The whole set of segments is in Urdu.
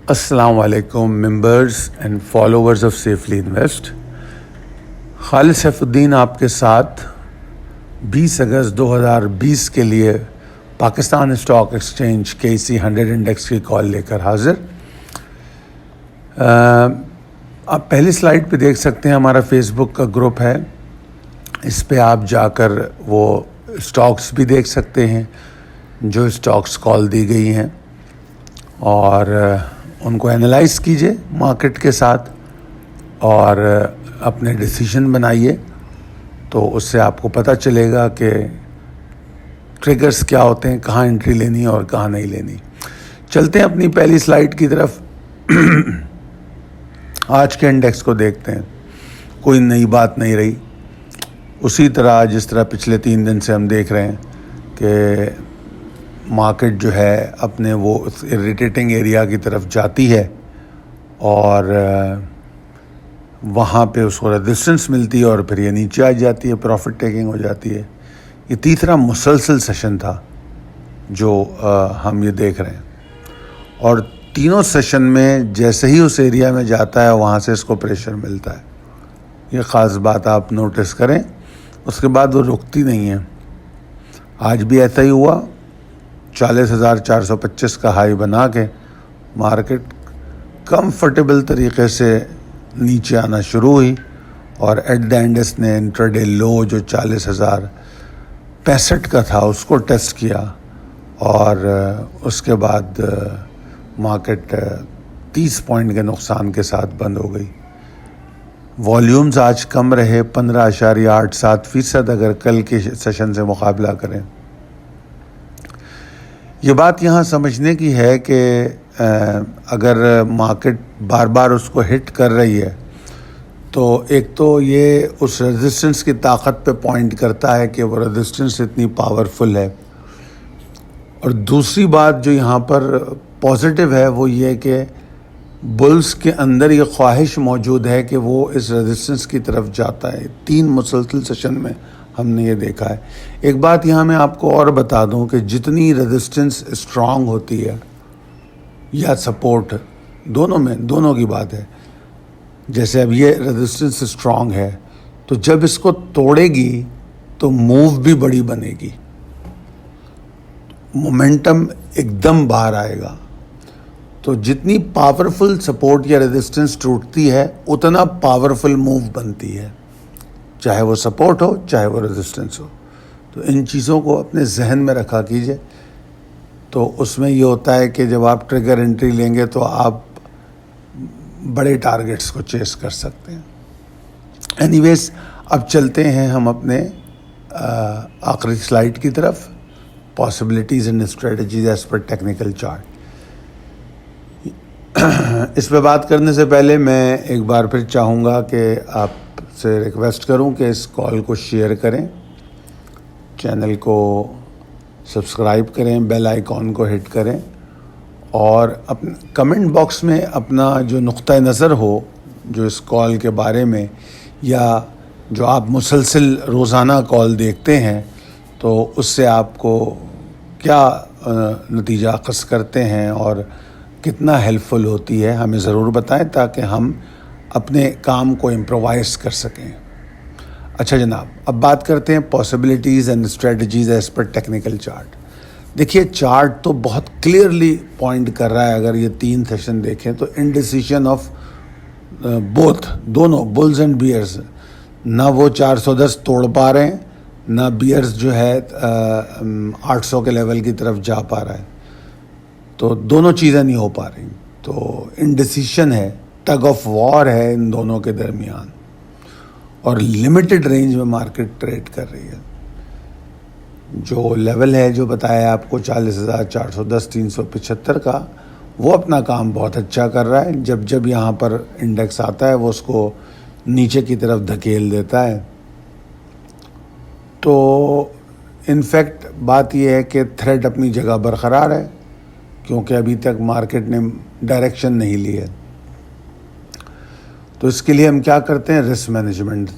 السلام علیکم members and followers of safely invest. Khalid Saifuddin آپ کے ساتھ 20 اگست 2020 کے لیے Pakistan stock exchange KSE 100 index کی کال لے کر حاضر. آپ پہلی سلائیڈ پہ دیکھ سکتے ہیں ہمارا فیس بک کا گروپ ہے. اس پہ آپ جا کر وہ اسٹاکس بھی دیکھ سکتے ہیں جو اسٹاکس کال دی گئی ہیں اور ان کو اینالائز کیجئے مارکیٹ کے ساتھ اور اپنے ڈیسیژن بنائیے. تو اس سے آپ کو پتہ چلے گا کہ ٹریگرز کیا ہوتے ہیں, کہاں انٹری لینی ہے اور کہاں نہیں لینی. چلتے ہیں اپنی پہلی سلائیڈ کی طرف. آج کے انڈیکس کو دیکھتے ہیں. کوئی نئی بات نہیں رہی, اسی طرح جس طرح پچھلے 3 دن سے ہم دیکھ رہے ہیں کہ مارکیٹ جو ہے اپنے وہ اریٹیٹنگ ایریا کی طرف جاتی ہے اور وہاں پہ اس کو ریزسٹنس ملتی ہے اور پھر یہ نیچے آ جاتی ہے, پروفٹ ٹیکنگ ہو جاتی ہے. یہ تیسرا مسلسل سیشن تھا جو ہم یہ دیکھ رہے ہیں اور تینوں سیشن میں جیسے ہی اس ایریا میں جاتا ہے وہاں سے اس کو پریشر ملتا ہے. یہ خاص بات آپ نوٹس کریں. اس کے بعد وہ رکتی نہیں ہے. آج بھی ایسا ہی ہوا. 40,425 کا ہائی بنا کے مارکیٹ کمفرٹیبل طریقے سے نیچے آنا شروع ہوئی اور ایٹ دا اینڈ اس نے انٹراڈے لو جو 40,065 کا تھا اس کو ٹیسٹ کیا اور اس کے بعد مارکیٹ 30 پوائنٹ کے نقصان کے ساتھ بند ہو گئی. والیومز آج کم رہے 15.87% اگر کل کے سیشن سے مقابلہ کریں. یہ بات یہاں سمجھنے کی ہے کہ اگر مارکیٹ بار بار اس کو ہٹ کر رہی ہے تو ایک تو یہ اس ریزسٹنس کی طاقت پہ پوائنٹ کرتا ہے کہ وہ ریزسٹنس اتنی پاورفل ہے, اور دوسری بات جو یہاں پر پازیٹیو ہے وہ یہ کہ بلز کے اندر یہ خواہش موجود ہے کہ وہ اس ریزسٹنس کی طرف جاتا ہے. 3 مسلسل سیشن میں ہم نے یہ دیکھا ہے. ایک بات یہاں میں آپ کو اور بتا دوں کہ جتنی ریزسٹنس اسٹرانگ ہوتی ہے یا سپورٹ دونوں کی بات ہے. جیسے اب یہ ریزسٹنس اسٹرانگ ہے تو جب اس کو توڑے گی تو موو بھی بڑی بنے گی, مومنٹم ایک دم باہر آئے گا. تو جتنی پاورفل سپورٹ یا ریزسٹنس ٹوٹتی ہے اتنا پاورفل موو بنتی ہے, چاہے وہ سپورٹ ہو چاہے وہ ریزسٹنس ہو. تو ان چیزوں کو اپنے ذہن میں رکھا کیجئے. تو اس میں یہ ہوتا ہے کہ جب آپ ٹریگر انٹری لیں گے تو آپ بڑے ٹارگٹس کو چیس کر سکتے ہیں. اینی ویز اب چلتے ہیں ہم اپنے آخری سلائیڈ کی طرف. Possibilities and strategies as per technical chart. اس پہ بات کرنے سے پہلے میں ایک بار پھر چاہوں گا کہ آپ سے ریکویسٹ کروں کہ اس کال کو شیئر کریں, چینل کو سبسکرائب کریں, بیل آئیکن کو ہٹ کریں اور اپنے کمنٹ باکس میں اپنا جو نقطۂ نظر ہو جو اس کال کے بارے میں یا جو آپ مسلسل روزانہ کال دیکھتے ہیں تو اس سے آپ کو کیا نتیجہ اخذ کرتے ہیں اور کتنا ہیلپ فل ہوتی ہے ہمیں ضرور بتائیں تاکہ ہم اپنے کام کو امپرووائز کر سکیں. اچھا جناب, اب بات کرتے ہیں possibilities and strategies as per technical chart. دیکھیے چارٹ تو بہت کلیئرلی پوائنٹ کر رہا ہے. اگر یہ 3 سیشن دیکھیں تو انڈیسیشن آف بوتھ, دونوں بلز اینڈ بیئرز, نہ وہ 410 توڑ پا رہے ہیں نہ بیئرز جو ہے 800 کے لیول کی طرف جا پا رہا ہے. تو دونوں چیزیں نہیں ہو پا رہی. تو انڈیسیشن ہے, ٹگ آف وار ہے ان دونوں کے درمیان اور لمیٹڈ رینج میں مارکیٹ ٹریڈ کر رہی ہے. جو لیول ہے جو بتایا آپ کو 40,410 375 کا, وہ اپنا کام بہت اچھا کر رہا ہے. جب یہاں پر انڈیکس آتا ہے وہ اس کو نیچے کی طرف دھکیل دیتا ہے. تو انفیکٹ بات یہ ہے کہ تھریڈ اپنی جگہ برقرار ہے کیونکہ ابھی تک مارکیٹ نے ڈائریکشن نہیں لی ہے. تو اس کے لیے ہم کیا کرتے ہیں, رسک مینجمنٹ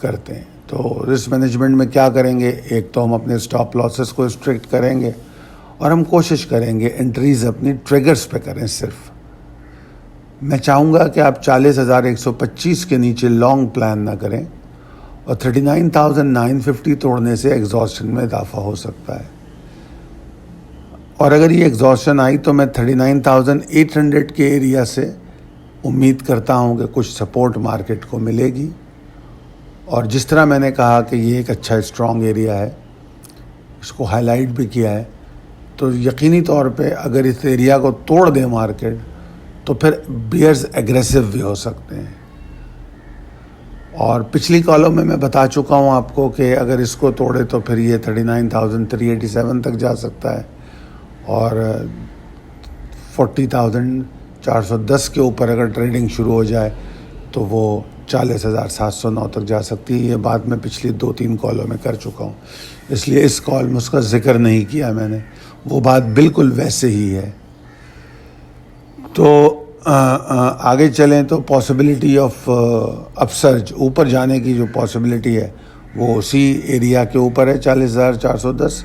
کرتے ہیں. تو رسک مینجمنٹ میں کیا کریں گے, ایک تو ہم اپنے اسٹاپ لاسز کو اسٹرکٹ کریں گے اور ہم کوشش کریں گے انٹریز اپنی ٹریگرز پہ کریں صرف. میں چاہوں گا کہ آپ 40,125 کے نیچے لانگ پلان نہ کریں، اور 39,950 توڑنے سے ایگزاسشن میں اضافہ ہو سکتا ہے، اور اگر یہ ایگزاسشن آئی تو میں 39,800 کے ایریا سے امید کرتا ہوں کہ کچھ سپورٹ مارکیٹ کو ملے گی. اور جس طرح میں نے کہا کہ یہ ایک اچھا اسٹرانگ ایریا ہے، اس کو ہائی لائٹ بھی کیا ہے، تو یقینی طور پہ اگر اس ایریا کو توڑ دے مارکیٹ تو پھر بیئرز ایگریسو بھی ہو سکتے ہیں. اور پچھلی کالوں میں بتا چکا ہوں آپ کو کہ اگر اس کو توڑے تو پھر یہ 39,387 تک جا سکتا ہے، اور 40,410 کے اوپر اگر ٹریڈنگ شروع ہو جائے تو وہ 40,709 تک جا سکتی ہے. یہ بات میں پچھلی 2-3 کالوں میں کر چکا ہوں، اس لیے اس کال میں اس کا ذکر نہیں کیا میں نے. وہ بات بالکل ویسے ہی ہے. تو آگے چلیں تو پاسبلٹی آف اپ سرج، اوپر جانے کی جو پاسبلٹی ہے وہ اسی ایریا کے اوپر ہے 40,410.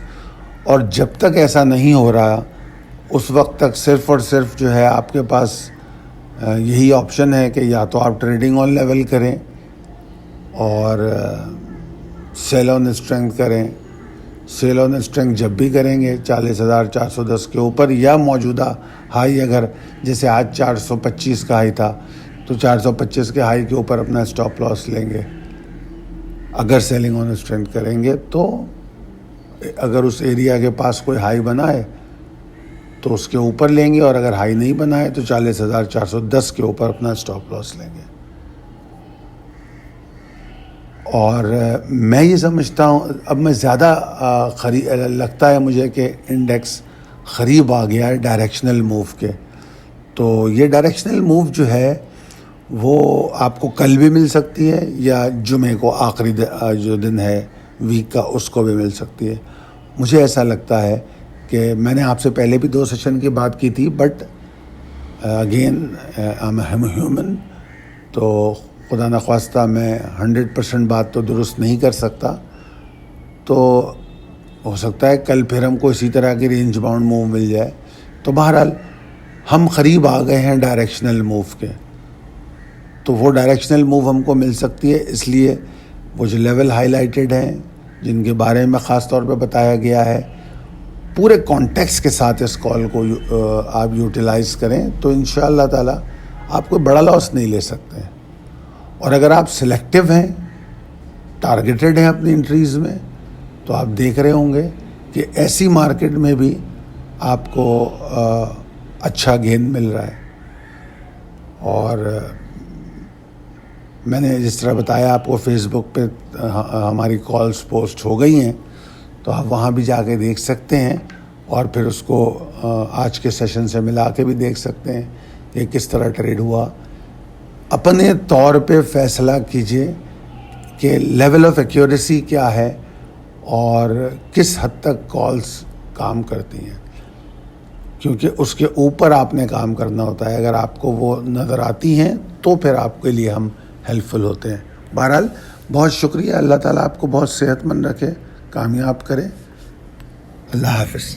اور جب تک ایسا نہیں ہو رہا اس وقت تک صرف اور صرف جو ہے آپ کے پاس یہی آپشن ہے کہ یا تو آپ ٹریڈنگ آن لیول کریں اور سیل آن اسٹرینتھ کریں. سیل آن اسٹرینتھ جب بھی کریں گے 40,410 کے اوپر، یا موجودہ ہائی اگر جیسے آج 425 کا ہائی تھا تو 425 کے ہائی کے اوپر اپنا اسٹاپ لاس لیں گے. اگر سیلنگ آن اسٹرینتھ کریں گے تو اگر اس ایریا کے پاس کوئی ہائی بنا ہے تو اس کے اوپر لیں گے، اور اگر ہائی نہیں بنا ہے تو 40,410 کے اوپر اپنا اسٹاپ لاس لیں گے. اور میں یہ سمجھتا ہوں اب میں زیادہ لگتا ہے مجھے کہ انڈیکس قریب آ گیا ہے ڈائریکشنل موو کے. تو یہ ڈائریکشنل موو جو ہے وہ آپ کو کل بھی مل سکتی ہے، یا جمعے کو آخری جو دن ہے ویک کا اس کو بھی مل سکتی ہے. مجھے ایسا لگتا ہے کہ میں نے آپ سے پہلے بھی 2 سیشن کی بات کی تھی، but again I am human, تو خدا نخواستہ میں 100% بات تو درست نہیں کر سکتا. تو ہو سکتا ہے کل پھر ہم کو اسی طرح کی رینج باؤنڈ موو مل جائے. تو بہرحال ہم قریب آ گئے ہیں ڈائریکشنل موو کے، تو وہ ڈائریکشنل موو ہم کو مل سکتی ہے. اس لیے وہ جو لیول ہائی لائٹڈ ہیں جن کے بارے میں خاص طور پہ بتایا گیا ہے، پورے کانٹیکس کے ساتھ اس کال کو آپ یوٹیلائز کریں تو انشاءاللہ تعالی آپ کوئی بڑا لاس نہیں لے سکتے. اور اگر آپ سلیکٹیو ہیں، ٹارگیٹڈ ہیں اپنی انٹریز میں، تو آپ دیکھ رہے ہوں گے کہ ایسی مارکیٹ میں بھی آپ کو اچھا گین مل رہا ہے. اور میں نے جس طرح بتایا آپ کو فیس بک پہ ہماری کالز پوسٹ ہو گئی ہیں، تو آپ وہاں بھی جا کے دیکھ سکتے ہیں، اور پھر اس کو آج کے سیشن سے ملا کے بھی دیکھ سکتے ہیں کہ کس طرح ٹریڈ ہوا. اپنے طور پہ فیصلہ کیجئے کہ لیول آف ایکیوریسی کیا ہے اور کس حد تک کالز کام کرتی ہیں، کیونکہ اس کے اوپر آپ نے کام کرنا ہوتا ہے. اگر آپ کو وہ نظر آتی ہیں تو پھر آپ کے لیے ہم ہیلپ فل ہوتے ہیں. بہرحال بہت شکریہ. اللہ تعالیٰ آپ کو بہت صحت مند رکھے، کامیاب کرے. اللہ حافظ.